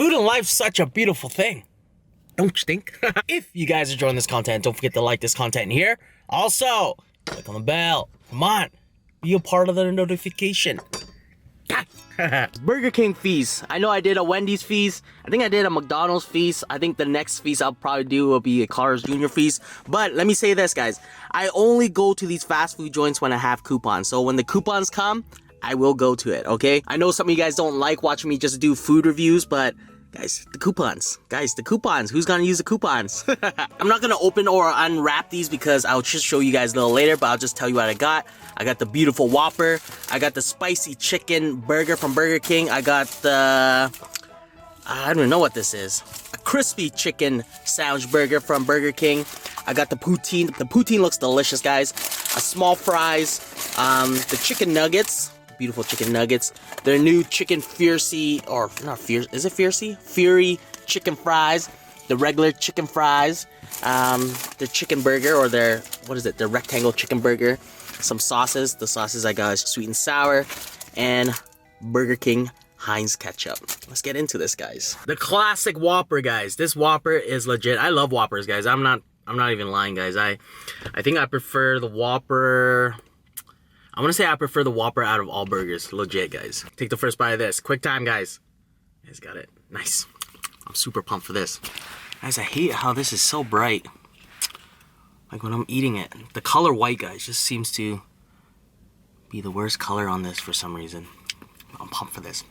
Food and life's such a beautiful thing. Don't you think? If you guys are enjoying this content, don't forget to like this content here. Also, click on the bell. Come on. Be a part of the notification. Burger King feast. I know I did a Wendy's feast. I think I did a McDonald's feast. I think the next feast I'll probably do will be a Carl's Jr. feast. But let me say this, guys. I only go to these fast food joints when I have coupons. So when the coupons come, I will go to it, okay? I know some of you guys don't like watching me just do food reviews, but guys, the coupons. Guys, the coupons. Who's gonna use the coupons? I'm not gonna open or unwrap these because I'll just show you guys a little later, but I'll just tell you what I got. I got the beautiful Whopper. I got the spicy chicken burger from Burger King. I got the... I don't even know what this is. A crispy chicken sandwich burger from Burger King. I got the poutine. The poutine looks delicious, guys. A small fries. The chicken nuggets. Beautiful chicken nuggets. Their new chicken fiercey, or not fierce, is it fiercey? Fury chicken fries. The regular chicken fries. Their chicken burger, or their, what is it? Their rectangle chicken burger. Some sauces. The sauces I got is sweet and sour. And Burger King Heinz ketchup. Let's get into this, guys. The classic Whopper, guys. This Whopper is legit. I love Whoppers, guys. I'm not even lying, guys. I think I prefer the Whopper. I want to say I prefer the Whopper out of all burgers. Legit, guys. Take the first bite of this. Quick time, guys. You guys got it. Nice. I'm super pumped for this. Guys, I hate how this is so bright. Like when I'm eating it. The color white, guys, just seems to be the worst color on this for some reason. I'm pumped for this.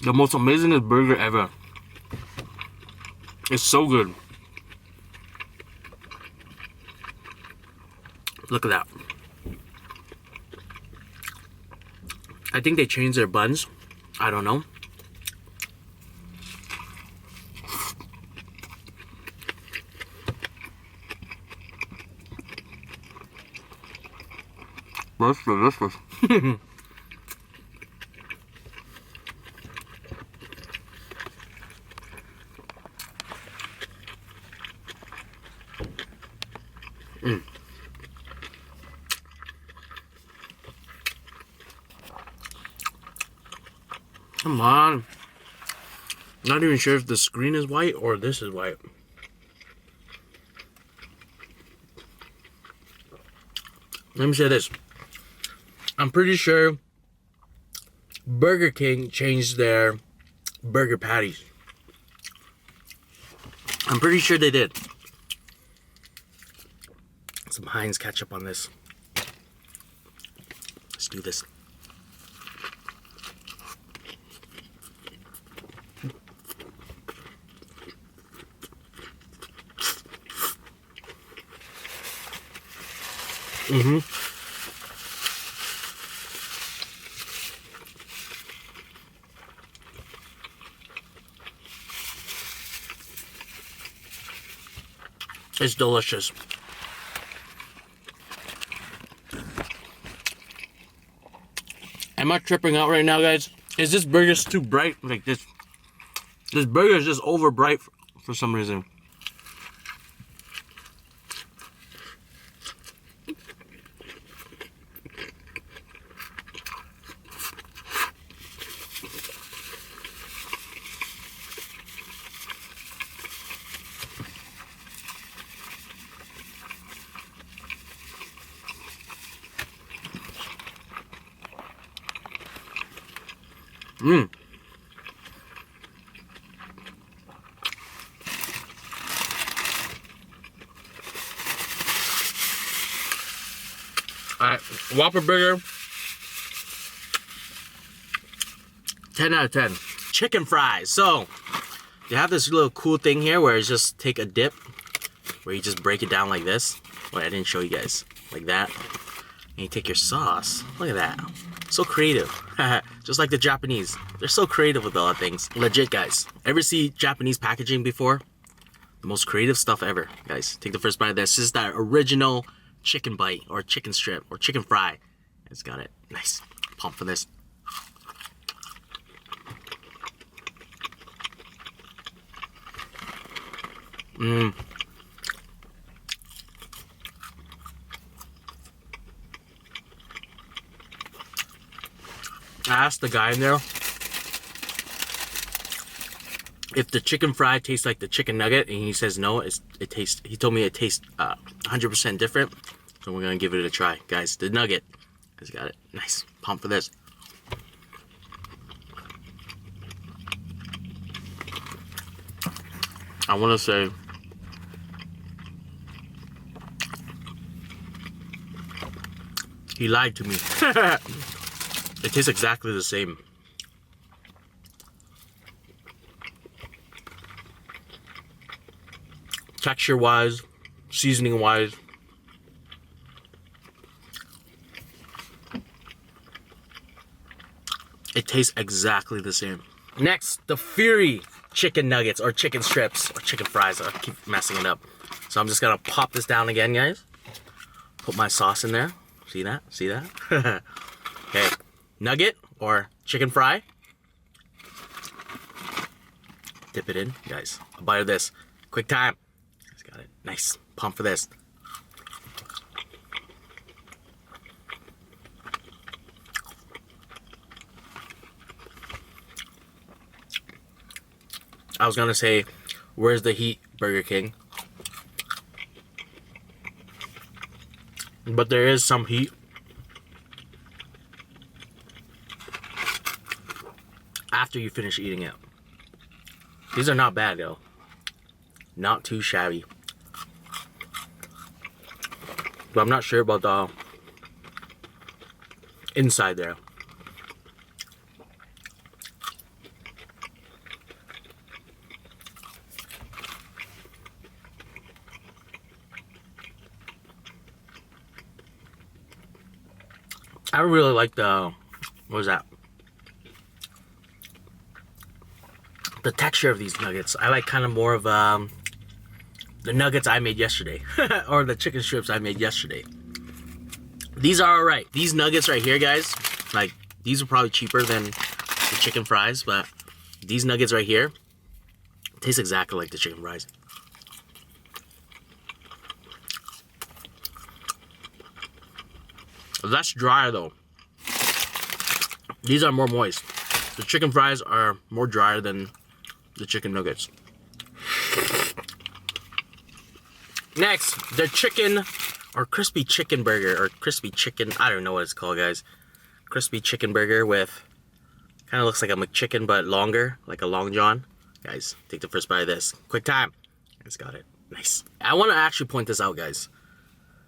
The most amazingest burger ever. It's so good. Look at that. I think they changed their buns. I don't know. That's delicious. Come on. Not even sure if the screen is white or this is white. Let me say this. I'm pretty sure Burger King changed their burger patties. I'm pretty sure they did. Some Heinz ketchup on this. Let's do this. It's delicious. Am I tripping out right now, guys? Is this burger too bright? Like this burger is just over bright for some reason. Alright, Whopper burger. 10 out of 10. Chicken fries. So, you have this little cool thing here where it's just take a dip, where you just break it down like this. Wait, I didn't show you guys. Like that. And you take your sauce. Look at that. So creative. Just like the Japanese. They're so creative with a lot of things. Legit, guys. Ever see Japanese packaging before? The most creative stuff ever. Guys, take the first bite of this. This is that original chicken bite or chicken strip or chicken fry. It's got it. Nice. Pumped for this. I asked the guy in there if the chicken fry tastes like the chicken nugget, and he says no. He told me it tastes 100% different. So we're gonna give it a try, guys. The nugget, guys, got it. Nice. Pump for this. I want to say he lied to me. It tastes exactly the same. Texture wise, seasoning wise, it tastes exactly the same. Next, the Fury chicken nuggets or chicken strips or chicken fries. I keep messing it up. So I'm just gonna pop this down again, guys. Put my sauce in there. See that? See that? Okay, nugget or chicken fry. Dip it in, guys. A bite of this. Quick time. Guys, got it. Nice. Pump for this. I was gonna say, where's the heat, Burger King? But there is some heat. After you finish eating it. These are not bad though. Not too shabby. But I'm not sure about the inside there. I really like the, what was that? The texture of these nuggets. I like kind of more of the nuggets I made yesterday. Or the chicken strips I made yesterday. These are alright. These nuggets right here, guys, like, these are probably cheaper than the chicken fries, but these nuggets right here taste exactly like the chicken fries. That's drier though. These are more moist. The chicken fries are more drier than the chicken nuggets. Next, the chicken or crispy chicken burger or crispy chicken, I don't know what it's called, guys. Crispy chicken burger with, kind of looks like a McChicken but longer, like a Long John. Guys, take the first bite of this. Quick time. Guys, got it. Nice. I want to actually point this out, guys.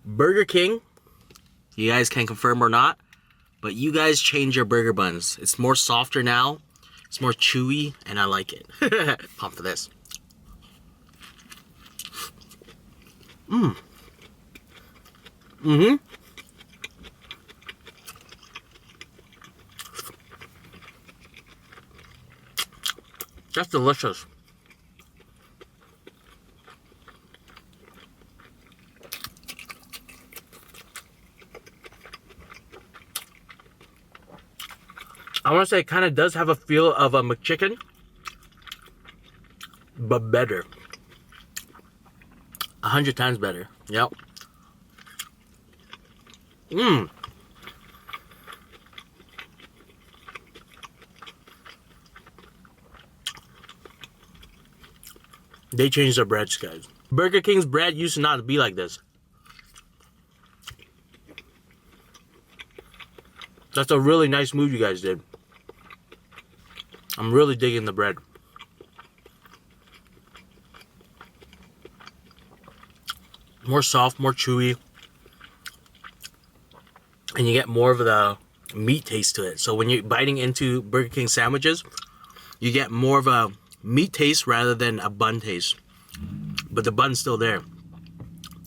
Burger King, you guys can confirm or not, but you guys change your burger buns. It's more softer now. It's more chewy, and I like it. Pump for this. Mmm. Mm-hmm. That's delicious. I want to say it kind of does have a feel of a McChicken, but better. 100 times better. Yep. Mmm. They changed their breads, guys. Burger King's bread used to not be like this. That's a really nice move you guys did. I'm really digging the bread. More soft, more chewy. And you get more of the meat taste to it. So when you're biting into Burger King sandwiches, you get more of a meat taste rather than a bun taste. But the bun's still there.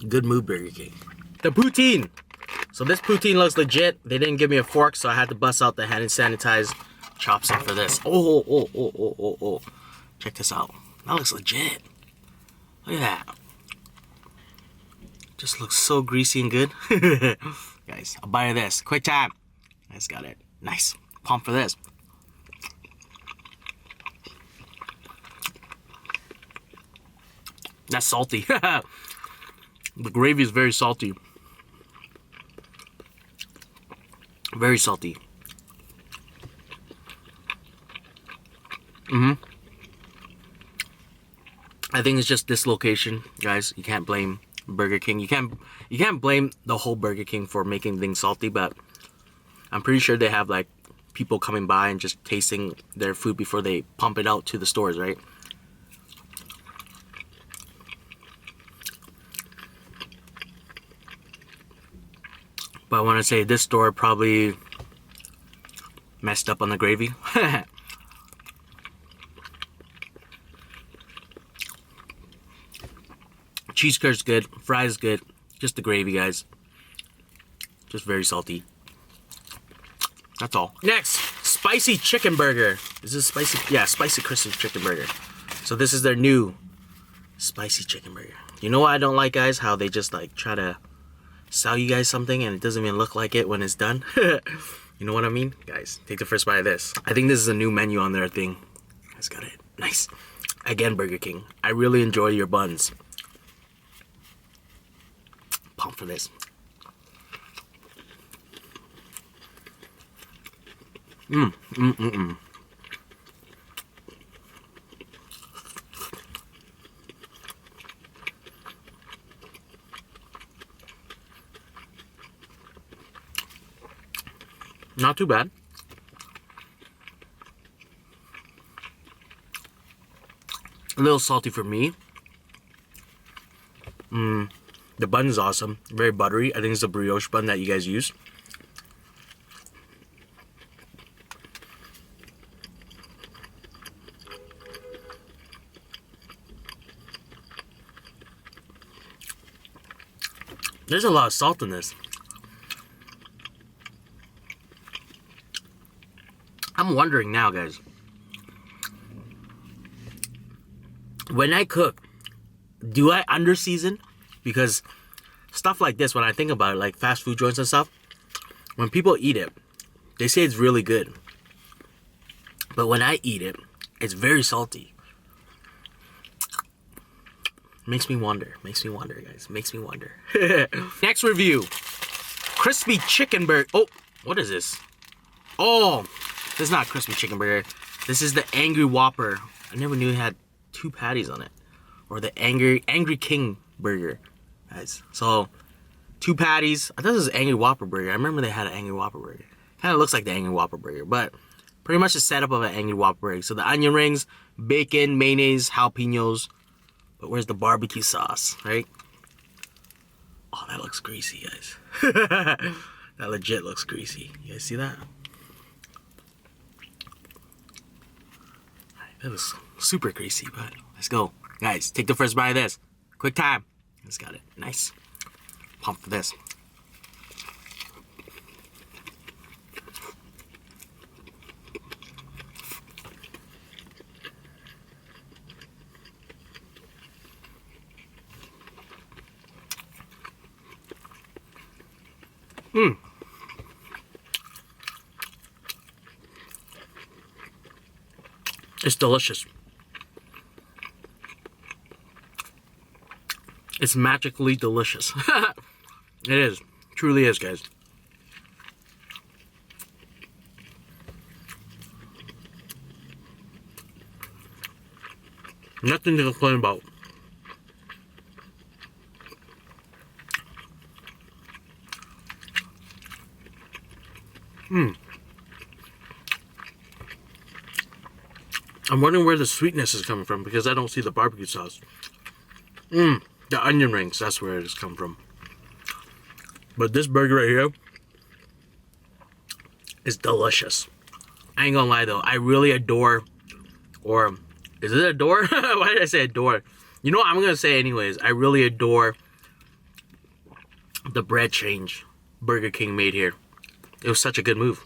Good move, Burger King. The poutine. So this poutine looks legit. They didn't give me a fork, so I had to bust out the hand sanitized chopstick for this. Oh. Check this out. That looks legit. Look at that. Just looks so greasy and good. Guys, a bite of this. Quick time. Guys, got it. Nice. Pump for this. That's salty. The gravy is very salty. Very salty. I think it's just this location, guys. You can't blame Burger King. You can't blame the whole Burger King for making things salty, but I'm pretty sure they have like people coming by and just tasting their food before they pump it out to the stores, right? But I want to say this store probably messed up on the gravy. Cheese curd's good, fries good, just the gravy, guys. Just very salty. That's all. Next, spicy chicken burger. Is this spicy? Yeah, spicy crispy chicken burger. So this is their new spicy chicken burger. You know what I don't like, guys? How they just like try to sell you guys something and it doesn't even look like it when it's done. You know what I mean? Guys, take the first bite of this. I think this is a new menu on their thing. Guys got it. Nice. Again, Burger King. I really enjoy your buns. Pump for this. Not too bad. A little salty for me. The bun is awesome. Very buttery. I think it's the brioche bun that you guys use. There's a lot of salt in this. I'm wondering now, guys. When I cook, do I under-season? Because stuff like this, when I think about it, like fast food joints and stuff, when people eat it, they say it's really good. But when I eat it, it's very salty. Makes me wonder, guys. Makes me wonder. Next review. Crispy chicken burger. Oh, what is this? Oh, this is not crispy chicken burger. This is the Angry Whopper. I never knew it had 2 patties on it. Or the Angry King burger, guys. So, 2 patties. I thought this was Angry Whopper burger. I remember they had an Angry Whopper burger. Kind of looks like the Angry Whopper burger, but pretty much the setup of an Angry Whopper burger. So the onion rings, bacon, mayonnaise, jalapenos. But where's the barbecue sauce, right? Oh, that looks greasy, guys. That legit looks greasy. You guys see that? That looks super greasy, but let's go. Guys, take the first bite of this. Quick time. Let's got it. Nice. Pump for this. It's delicious. It's magically delicious. It is. Truly is, guys. Nothing to complain about. I'm wondering where the sweetness is coming from because I don't see the barbecue sauce. The onion rings, that's where it has come from. But this burger right here is delicious. I ain't gonna lie though, I really adore, or is it adore? Why did I say adore? You know what, I'm gonna say anyways, I really adore the bread change Burger King made here. It was such a good move.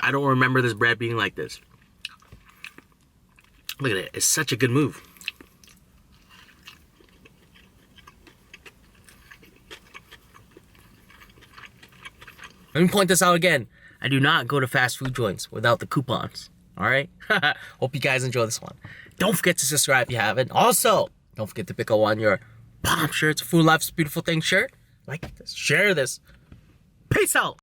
I don't remember this bread being like this. Look at it, it's such a good move. Let me point this out again. I do not go to fast food joints without the coupons. Alright? Hope you guys enjoy this one. Don't forget to subscribe if you haven't. Also, don't forget to pick up on your Palm shirts, Food Life's Beautiful Thing shirt. Like this, share this. Peace out!